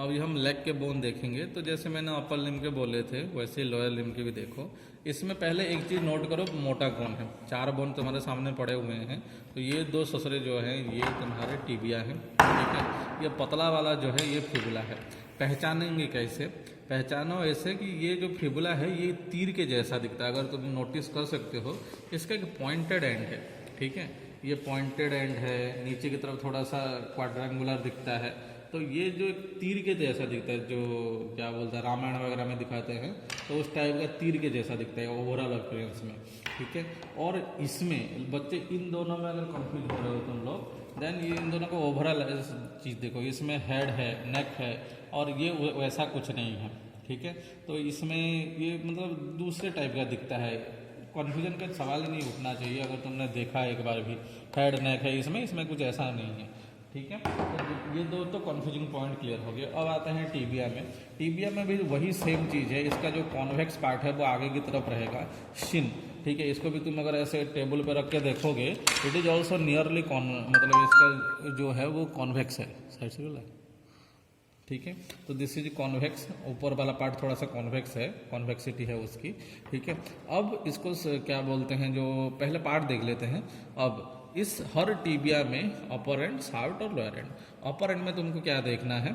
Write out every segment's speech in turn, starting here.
अभी हम लेग के बोन देखेंगे। तो जैसे मैंने अपर लिम्ब के बोले थे वैसे लोअर लिम्ब के भी देखो। इसमें पहले एक चीज़ नोट करो, मोटा कौन है। 4 बोन तुम्हारे सामने पड़े हुए हैं। तो ये 2 ससुरे जो हैं ये तुम्हारे टिबिया हैं, ठीक है। ये पतला वाला जो है ये फिबुला है। पहचानेंगे कैसे? पहचानो ऐसे कि ये जो फिबुला है ये तीर के जैसा दिखता है। अगर तुम नोटिस कर सकते हो इसका एक पॉइंटेड एंड है, ठीक है। ये पॉइंटेड एंड है, नीचे की तरफ थोड़ा सा क्वाड्रेंगुलर दिखता है। तो ये जो एक तीर के जैसा दिखता है, जो क्या बोलते हैं रामायण वगैरह में दिखाते हैं, तो उस टाइप का तीर के जैसा दिखता है ओवरऑल अपीयरेंस में, ठीक है। और इसमें बच्चे इन दोनों में अगर कंफ्यूज हो रहे हो तुम लोग, देन ये इन दोनों को ओवरऑल चीज़ देखो। इसमें हेड है, नेक है, और ये वैसा कुछ नहीं है, ठीक है। तो इसमें ये मतलब दूसरे टाइप का दिखता है। कन्फ्यूजन का सवाल ही नहीं उठना चाहिए अगर तुमने देखा एक बार भी। हेड नेक है इसमें कुछ ऐसा नहीं है, ठीक है। तो ये दो तो कन्फ्यूजिंग पॉइंट क्लियर हो गया। अब आते हैं टिबिया में। टिबिया में भी वही सेम चीज़ है। इसका जो कॉन्वेक्स पार्ट है वो आगे की तरफ रहेगा, शिन, ठीक है। इसको भी तुम अगर ऐसे टेबल पे रख के देखोगे, इट इज ऑल्सो नियरली मतलब इसका जो है वो कॉन्वेक्स है। साइड से बोला, ठीक है। तो दिस इज कॉन्वेक्स, ऊपर वाला पार्ट थोड़ा सा कॉन्वेक्स है, कॉन्वेक्सिटी है उसकी, ठीक है। अब इसको क्या बोलते हैं, जो पहले पार्ट देख लेते हैं। अब इस हर टीबिया में अपर एंड, शाफ्ट और लोअर एंड। अपर एंड में तुमको क्या देखना है,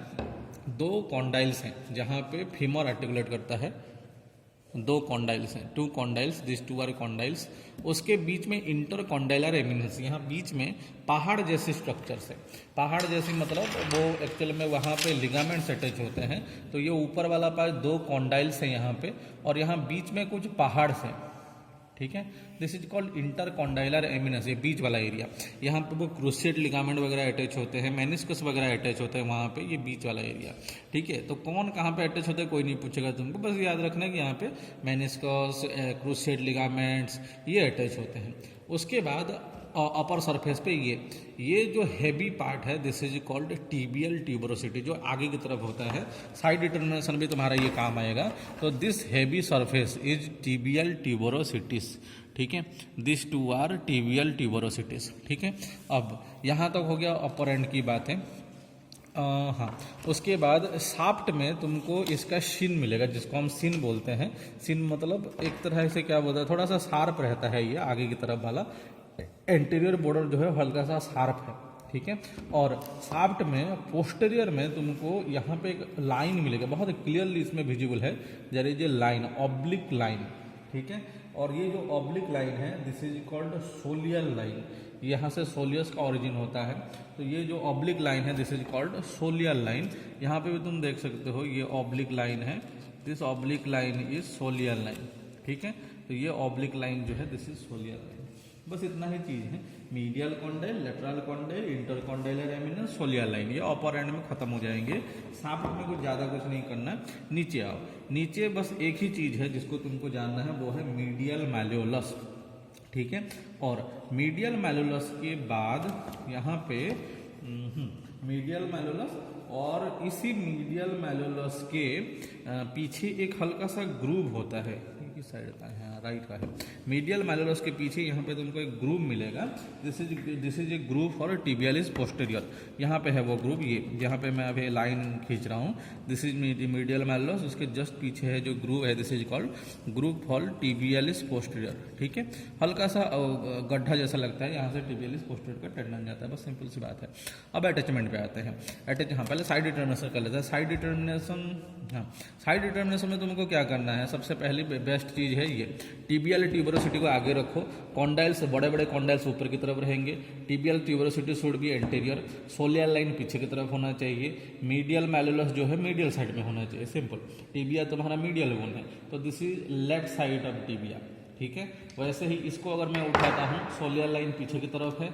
2 कॉन्डाइल्स हैं जहाँ पे फीमर आर्टिकुलेट करता है। 2 कॉन्डाइल्स हैं, 2 कॉन्डाइल्स, दिस 2 आर कॉन्डाइल्स। उसके बीच में इंटर कॉन्डाइलर एमिनेंस, यहाँ बीच में पहाड़ जैसे स्ट्रक्चर्स है। पहाड़ जैसी मतलब वो एक्चुअल में वहाँ पे लिगामेंट्स अटैच होते हैं। तो ये ऊपर वाला पार्ट 2 कॉन्डाइल्स हैं यहाँ पे, और यहाँ बीच में कुछ पहाड़ हैं, ठीक है। This is called inter condylar eminence, ये बीच वाला एरिया। यहाँ पे वो क्रूसिएट लिगामेंट वगैरह अटैच होते हैं, मेनिस्कस वगैरह अटैच होते हैं वहाँ पे, ये बीच वाला एरिया, ठीक है। तो कौन कहाँ पे अटैच होते हैं कोई नहीं पूछेगा तुमको, बस याद रखना है कि यहाँ पे मेनिस्कस, क्रूसिएट लिगामेंट्स ये अटैच होते हैं। उसके बाद अपर सरफेस पे ये जो हैवी पार्ट है, this is called tibial tuberosity, जो आगे की तरफ होता है। साइड डिटर्मिनेशन भी तुम्हारा ये काम आएगा। तो this heavy surface is tibial tuberosities, ठीक है। दिस 2 आर टिबियल ट्यूबरोसिटिस, ठीक है। अब यहाँ तक हो गया अपर एंड की बातें। हाँ, उसके बाद शाफ्ट में तुमको इसका शिन मिलेगा, जिसको हम सिन बोलते हैं। सिन मतलब एक तरह से क्या बोलते हैं, थोड़ा सा शार्प रहता है ये आगे की तरफ वाला। एंटीरियर बॉर्डर जो है हल्का सा शार्प है, ठीक है। और शाफ्ट में पोस्टेरियर में तुमको यहाँ पे एक लाइन मिलेगा, बहुत क्लियरली इसमें विजिबल है। There is a line, oblique line, ठीक है। और ये जो ऑब्लिक लाइन है this is called soleal line. यहाँ से सोलियस का ओरिजिन होता है। तो ये जो ऑब्लिक लाइन है this is called soleal line. यहाँ पे भी तुम देख सकते हो ये ऑब्लिक लाइन है, this oblique line is सोलियल line, ठीक है। तो ये ऑब्लिक लाइन जो है दिस इज सोलियल लाइन। बस इतना ही चीज़ है, medial condyle, lateral condyle, inter condylar eminence, सोलियल line, ये अपर एंड में खत्म हो जाएंगे। शाफ्ट में कुछ ज़्यादा कुछ नहीं करना। नीचे आओ, नीचे बस एक ही चीज़ है जिसको तुमको जानना है, वो है मीडियल मैल्योलस, ठीक है। और मीडियल मैल्योलस के बाद यहाँ पे मीडियल मैल्योलस, और इसी मीडियल मैल्योलस के पीछे एक हल्का सा ग्रूव होता है। किस साइड का है, राइट का है। मीडियल मैल्योलस के पीछे यहाँ पे तुमको एक ग्रूव मिलेगा। This is a groove for tibialis posterior. यहाँ पे है वो ग्रूव, ये जहाँ पे मैं अभी लाइन खींच रहा हूँ, दिस इज मीडियल मैल्योलस। उसके जस्ट पीछे है जो ग्रूव है, this is called groove for tibialis posterior, ठीक है। हल्का सा गड्ढा जैसा लगता है, यहाँ से टिबियालिस पोस्टेरियर का टेंडन जाता है, बस सिंपल सी बात है। अब अटैचमेंट पे आते हैं। हाँ, पहले साइड डिटर्मिनेशन कर लेते हैं। साइड डिटर्मिनेशन, हाँ, साइड डिटर्मिनेशन में तुमको क्या करना है, सबसे पहली बेस्ट चीज़ है ये, टिबियल ट्यूबरोसिटी को आगे रखो। कॉन्डाइल्स, बड़े बड़े कॉन्डाइल्स ऊपर की तरफ रहेंगे। Tibial tuberosity should be anterior. सोलियल line पीछे की तरफ होना चाहिए। मीडियल मैल्योलस जो है मीडियल साइड में होना चाहिए, सिंपल। टिबिया तुम्हारा मीडियल बोन है, तो this is left side of tibia, ठीक है। वैसे ही इसको अगर मैं उठाता हूँ, सोलियल लाइन पीछे की तरफ है,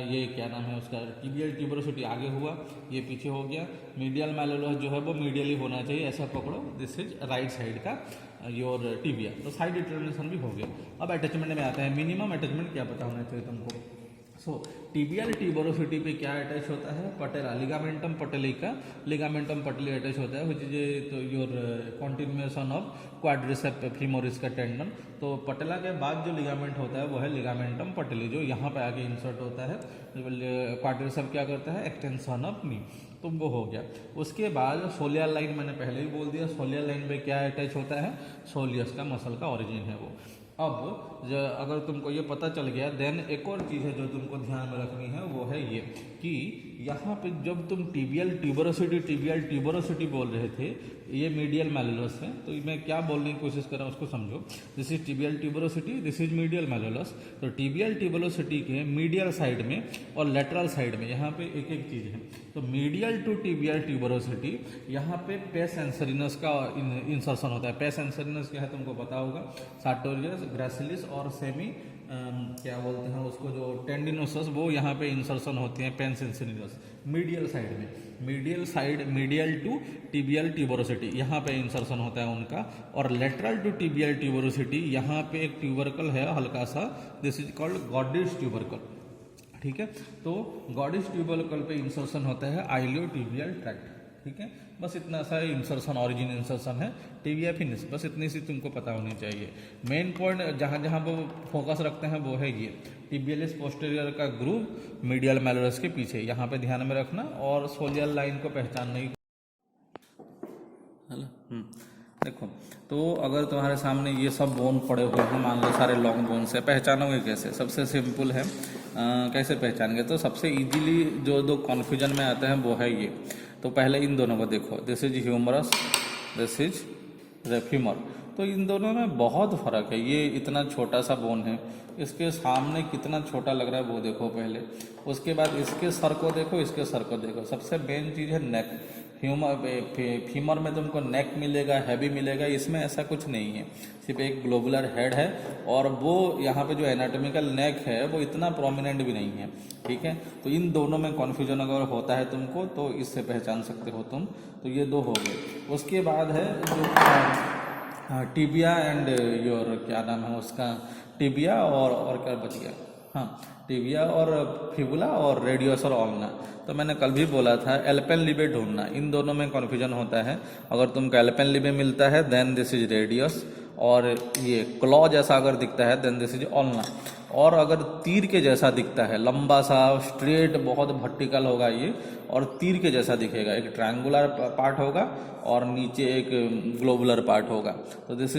ये क्या नाम है उसका, टिबियल ट्यूबरोसिटी आगे हुआ, ये पीछे हो गया। मीडियल मैल्योलस जो है वो मीडियली होना चाहिए, ऐसा पकड़ो। दिस इज राइट साइड का योर टिबिया। तो साइड डिटर्मिनेशन भी हो गया। अब अटैचमेंट में आते हैं। मिनिमम अटैचमेंट क्या पता होना चाहिए तुमको। सो टिबियल ट्यूबरोसिटी पे क्या अटैच होता है, पटेला, लिगामेंटम पटेली का, लिगामेंटम पटेली अटैच होता है, विच इज तो your continuation of quadricep femoris का टेंडन। तो पटेला के बाद जो लिगामेंट होता है वो है लिगामेंटम पटेली, जो यहाँ पे आगे इंसर्ट होता है। क्वाड्रिसेप क्या करता है, एक्सटेंशन ऑफ नी। तो वो हो गया। उसके बाद सोलियर लाइन मैंने पहले ही बोल दिया, सोलियर लाइन पे क्या अटैच होता है, सोलियस का मसल का ओरिजिन है वो। अब अगर तुमको ये पता चल गया, देन एक और चीज़ है जो तुमको ध्यान में रखनी है, वो है ये कि यहाँ पे जब तुम टिबियल ट्यूबरोसिटी बोल रहे थे, ये मीडियल मैलुलस है, तो मैं क्या बोलने की कोशिश कर रहा हूँ उसको समझो। This is tibial tuberosity, this is medial malleolus. तो टिबियल ट्यूबरोसिटी के मीडियल साइड में और लेटरल साइड में यहाँ पे एक एक चीज़ है। तो मीडियल टू टिबियल ट्यूबरोसिटी यहाँ पे पेस एंसरिनस का इंसर्शन होता है। पेस एंसरिनस क्या है तुमको पता होगा, सार्टोरियस, ग्रेसिलिस और सेमी क्या बोलते हैं उसको, जो टेंडिनोसस, वो यहाँ पे इंसर्शन होते हैं पेस एंसरिनस मीडियल साइड में। मीडियल टू टिबियल ट्यूबरोसिटी यहाँ पे इंसर्शन होता है उनका, और लेटरल टू टिबियल ट्यूबरोसिटी यहाँ पे एक ट्यूबरकल है हल्का सा, दिस इज कॉल्ड गॉडिस ट्यूबरकल। ठीक है, तो गॉडिस ट्यूबरकल पे इंसर्शन होता है आइलियोटिबियल ट्रैक्ट। ठीक है, बस इतना सा इंसर्शन, ऑरिजिन इंसर्शन है, टिबिया फिनिश, बस इतनी सी तुमको पता होनी चाहिए। मेन पॉइंट जहाँ जहाँ पर फोकस रखते हैं वो है ये टिबियलिस पोस्टीरियर का ग्रूव मीडियल मैलुलस के पीछे, यहाँ पे ध्यान में रखना, और सोलियर लाइन को पहचानने की। देखो, तो अगर तुम्हारे सामने ये सब बोन पड़े हुए हैं, मान लो सारे लॉन्ग बोन से, पहचानोगे कैसे? सबसे सिंपल है, कैसे पहचानेंगे? तो सबसे इजीली जो दो कन्फ्यूजन में आते हैं वो है ये। तो पहले इन दोनों को देखो, this is humerus, this is रेफ्यूमर। तो इन दोनों में बहुत फर्क है। ये इतना छोटा सा बोन है, इसके सामने कितना छोटा लग रहा है वो देखो पहले। उसके बाद इसके सर को देखो, इसके सर को देखो। सबसे मेन चीज़ है नेक। फीमर में तुमको नेक मिलेगा, हैवी मिलेगा, इसमें ऐसा कुछ नहीं है, सिर्फ एक ग्लोबुलर हेड है, और वो यहाँ पे जो एनाटॉमिकल नेक है वो इतना प्रोमिनेंट भी नहीं है। ठीक है, तो इन दोनों में कन्फ्यूजन अगर होता है तुमको तो इससे पहचान सकते हो तुम। तो ये दो हो गए। उसके बाद है जो टिबिया एंड योर क्या नाम है उसका, टिबिया और क्या बच गया, हाँ, टिबिया और फिबुला और रेडियस और ऑल्ना। तो मैंने कल भी बोला था एल्पेन लिबे ढूंढना, इन दोनों में कन्फ्यूजन होता है। अगर तुमको एल्पेन लिबे मिलता है देन दिस इज रेडियस, और ये क्लॉ जैसा अगर दिखता है देन दिस इज ऑल्ना। और अगर तीर के जैसा दिखता है, लंबा सा स्ट्रेट बहुत वर्टिकल होगा ये, और तीर के जैसा दिखेगा, एक ट्रायंगुलर पार्ट होगा और नीचे एक ग्लोबुलर पार्ट होगा, तो दिस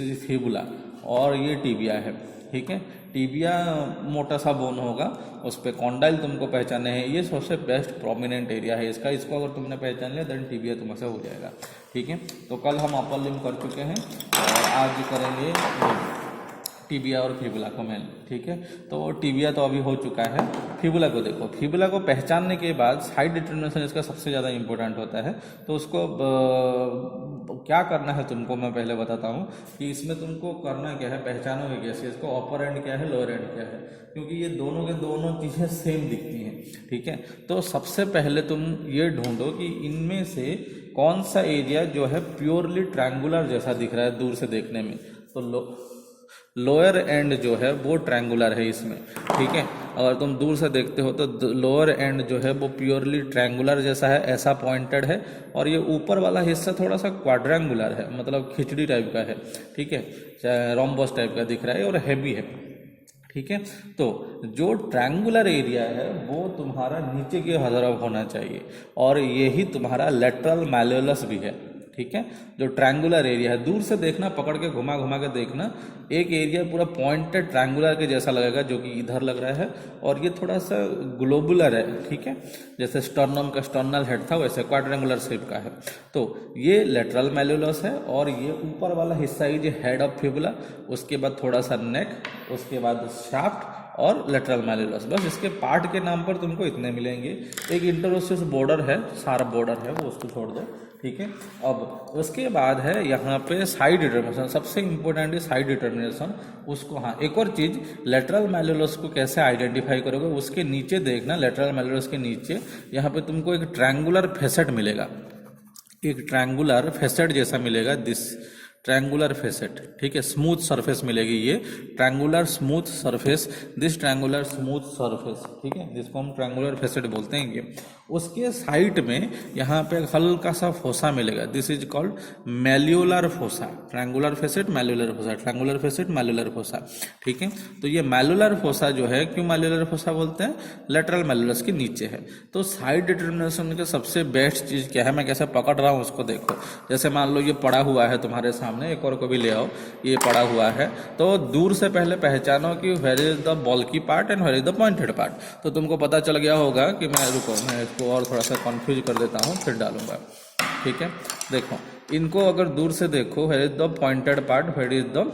इज फिबुला, और ये टिबिया है। ठीक है, टिबिया मोटा सा बोन होगा, उस पर कॉन्डाइल तुमको पहचाने हैं, ये सबसे बेस्ट प्रोमिनेंट एरिया है इसका। इसको अगर तुमने पहचान लिया देन टिबिया तुमसे हो जाएगा। ठीक है, तो कल हम अपर लिम्ब कर चुके हैं और आज करेंगे टिबिया और फिबुला को मेन। ठीक है, तो टिबिया तो अभी हो चुका है। फिबुला को देखो, फिबुला को पहचानने के बाद साइड डिटर्मिनेशन इसका सबसे ज़्यादा इंपॉर्टेंट होता है। तो उसको क्या करना है तुमको मैं पहले बताता हूँ कि इसमें तुमको करना क्या है, पहचानोगे कैसे इसको, अपर एंड क्या है, लोअर एंड क्या है, क्योंकि ये दोनों के दोनों चीज़ें सेम दिखती हैं। ठीक है, तो सबसे पहले तुम ये ढूंढो कि इनमें से कौन सा एरिया जो है प्योरली ट्रायंगुलर जैसा दिख रहा है दूर से देखने में। तो लोअर एंड जो है वो ट्रायंगुलर है इसमें। ठीक है, अगर तुम दूर से देखते हो तो लोअर एंड जो है वो प्योरली ट्रायंगुलर जैसा है, ऐसा पॉइंटेड है, और ये ऊपर वाला हिस्सा थोड़ा सा क्वाड्रेंगुलर है, मतलब खिचड़ी टाइप का है। ठीक है, रोम्बस टाइप का दिख रहा है और हैवी है। ठीक है, तो जो ट्रायंगुलर एरिया है वो तुम्हारा नीचे की तरफ होना चाहिए, और यही तुम्हारा लेटरल मैल्यूलस भी है। ठीक है, जो ट्रायंगुलर एरिया है, दूर से देखना, पकड़ के घुमा घुमा के देखना, एक एरिया पूरा पॉइंटेड ट्रायंगुलर के जैसा लगेगा जो कि इधर लग रहा है, और ये थोड़ा सा ग्लोबुलर है। ठीक है, जैसे स्टर्नम का स्टर्नल हेड था वैसे क्वाड्रेंगुलर शेप का है। तो ये लेटरल मैल्यूलस है, और ये ऊपर वाला हिस्सा ही जो हेड ऑफ फिबुला, उसके बाद थोड़ा सा नेक, उसके बाद शाफ्ट और लेटरल मैल्यूलस। बस इसके पार्ट के नाम पर तुमको इतने मिलेंगे। एक इंटरोसिस बॉर्डर है, शार्प बॉर्डर है, वो उसको छोड़ दो। ठीक है, अब उसके बाद है यहाँ पे साइड डिटर्मिनेशन, सबसे इंपॉर्टेंट है साइड डिटर्मिनेशन। उसको, हाँ, एक और चीज, लेटरल मैल्यूलस को कैसे आइडेंटिफाई करोगे, उसके नीचे देखना, लेटरल मैल्यूलस के नीचे यहाँ पे तुमको एक ट्रायंगुलर फेसेट मिलेगा, एक ट्रायंगुलर फेसेट जैसा मिलेगा, दिस ट्रायंगुलर फेसेट। ठीक है, स्मूथ सरफेस मिलेगी, ये triangular smooth surface, this triangular smooth surface. ठीक है, जिसको हम ट्रायंगुलर फेसेट बोलते हैं ये। उसके साइड में यहाँ पे हल्का सा फोसा मिलेगा, this is called malleolar fossa, triangular facet malleolar fossa, triangular facet malleolar fossa. ठीक है, तो ये मैल्यूलर फोसा जो है, क्यों मैल्यूलर फोसा बोलते हैं, लेटरल मैल्यूलस के नीचे है। तो साइड डिटर्मिनेशन के सबसे बेस्ट चीज क्या है, मैं कैसे पकड़ रहा हूँ उसको देखो। जैसे मान लो ये पड़ा हुआ है तुम्हारे सामने, एक और को भी ले आओ, ये पड़ा हुआ है, तो दूर से पहले पहचानो कि where is the bulky part and where is the pointed part. तो तुमको पता चल गया होगा कि मैं इसको और थोड़ा सा कंफ्यूज कर देता हूँ, फिर डालूंगा। ठीक है, देखो इनको अगर दूर से देखो, where is the pointed part, where is the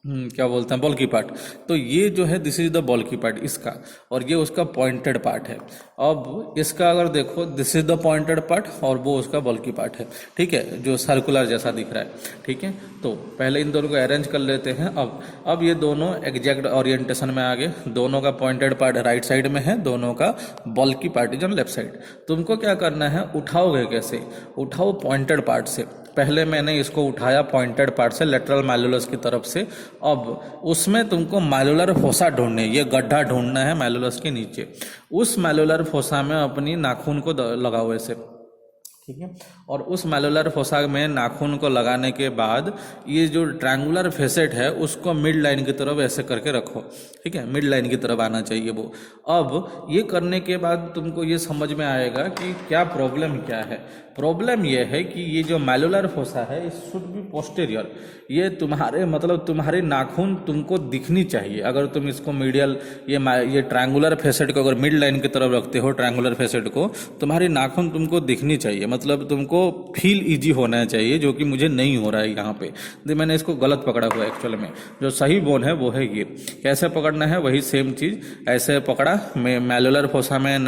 क्या बोलते हैं, बल्की पार्ट। तो ये जो है this is the bulky part इसका, और ये उसका पॉइंटेड पार्ट है। अब इसका अगर देखो, this is the pointed part और वो उसका बल्की पार्ट है। ठीक है, जो सर्कुलर जैसा दिख रहा है। ठीक है, तो पहले इन दोनों को अरेंज कर लेते हैं। अब ये दोनों एग्जैक्ट ओरिएंटेशन में आ गए, दोनों का पॉइंटेड पार्ट राइट साइड में है, दोनों का bulky part is on left side. तुमको क्या करना है, उठाओगे कैसे, उठाओ पॉइंटेड पार्ट से। पहले मैंने इसको उठाया पॉइंटेड पार्ट से, लेटरल मैल्यूलस की तरफ से। अब उसमें तुमको मैल्यूलर फोसा ढूंढना है, ये गड्ढा ढूंढना है मैल्यूलस के नीचे। उस मैल्यूलर फोसा में अपनी नाखून को लगाओ ऐसे। ठीक है, और उस मैल्यूलर फोसा में नाखून को लगाने के बाद ये जो ट्रायंगुलर फेसेट है उसको मिड लाइन की तरफ ऐसे करके रखो। ठीक है, मिड लाइन की तरफ आना चाहिए वो। अब ये करने के बाद तुमको ये समझ में आएगा कि क्या प्रॉब्लम क्या है। प्रॉब्लम ये है कि ये जो मैल्यूलर फोसा है इट शुड बी पोस्टीरियर। ये तुम्हारे मतलब तुम्हारी नाखून तुमको दिखनी चाहिए। अगर तुम इसको मीडियल ये ट्रायंगुलर फेसेट को अगर मिड लाइन की तरफ रखते हो, ट्रायंगुलर फेसेट को, तुम्हारी नाखून तुमको दिखनी चाहिए, मतलब तुमको फील इजी होना चाहिए, जो कि मुझे नहीं हो रहा है यहाँ पे। मैंने इसको गलत पकड़ा हुआ है एक्चुअल में। जो सही बोन है वो है ये। कैसे पकड़ना है, वही सेम चीज, ऐसे पकड़ा, मैं मैल्यूलर फोसा में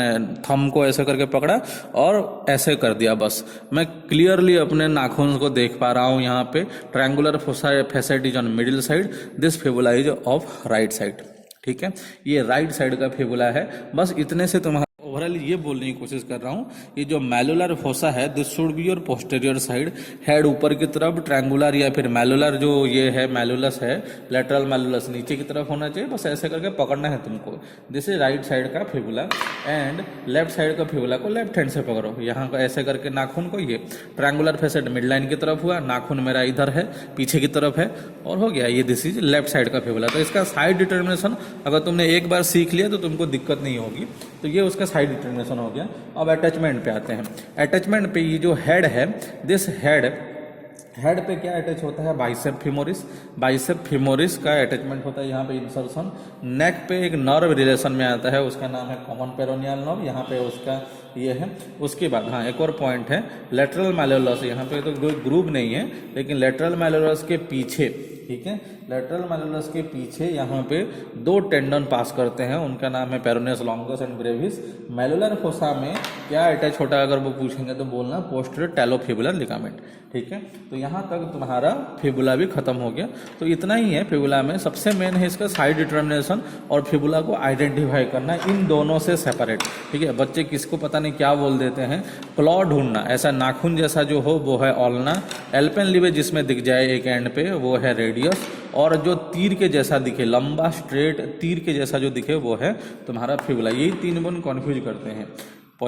थंब को ऐसे करके पकड़ा और ऐसे कर दिया। बस मैं क्लियरली अपने नाखून को देख पा रहा हूँ यहाँ पे। Triangular fossa facet is on middle side, this fibula is of right side. ठीक है, ये राइट साइड का फिबुला है। बस इतने से तुम्हारा ओवरऑल ये बोलने की कोशिश कर रहा हूँ, ये जो मैल्यूलर फोसा है this should be your posterior side, head ऊपर की तरफ, ट्रायंगुलर या फिर मैल्यूलर जो ये है मैल्यूलस है, लेटरल मैल्यूलस नीचे की तरफ होना चाहिए। बस ऐसे करके पकड़ना है तुमको। दिस इज राइट साइड का फिबुला एंड लेफ्ट साइड का फिबुला को लेफ्ट हैंड से पकड़ो। यहाँ को ऐसे करके नाखून को, ये ट्रायंगुलर फेसेट मिड लाइन की तरफ हुआ, नाखून मेरा इधर है, पीछे की तरफ है, और हो गया। ये दिस इज लेफ्ट साइड का फिबुला। तो इसका साइड डिटर्मिनेशन अगर तुमने एक बार सीख लिया तो तुमको दिक्कत नहीं होगी। तो ये उसका साइड डिटर्मिनेशन हो गया। अब अटैचमेंट पे आते हैं। अटैचमेंट पे ये जो हेड है, दिस हेड पे क्या अटैच होता है, बाइसेप फीमोरिस। बाइसेप फीमोरिस का अटैचमेंट होता है यहाँ पे इंसर्शन। नेक पे एक नर्व रिलेशन में आता है, उसका नाम है कॉमन पेरोनियल नर्व, यहाँ पे उसका ये है। उसके बाद हाँ एक और पॉइंट है, लेटरल मैल्यूलस। यहाँ पे तो कोई ग्रुप नहीं है, लेकिन लेटरल मैल्यूलस के पीछे, ठीक है, लेटरल मैल्यूलस के पीछे यहाँ पे दो टेंडन पास करते हैं, उनका नाम है peroneus longus and brevis. Malleolar fossa में क्या अटैच होता है, अगर वो पूछेंगे तो बोलना पोस्टीरियर टैलोफिबुलर लिगामेंट। ठीक है, तो यहाँ तक तुम्हारा फिबुला भी खत्म हो गया। तो इतना ही है फिबुला में। सबसे मेन है इसका साइड डिटर्मिनेशन और फिबुला को आइडेंटिफाई करना इन दोनों से सेपरेट। ठीक है, बच्चे किसको पता नहीं क्या बोल देते हैं, क्लॉ ढूंढना, ऐसा नाखून जैसा जो हो वो है ऑल्ना, एल्पेनलिबे जिसमें दिख जाए एक एंड पे वो है रेडियस, और जो तीर के जैसा दिखे, लंबा स्ट्रेट तीर के जैसा जो दिखे वो है तुम्हारा फिबुला। यही तीन बोन कन्फ्यूज करते हैं।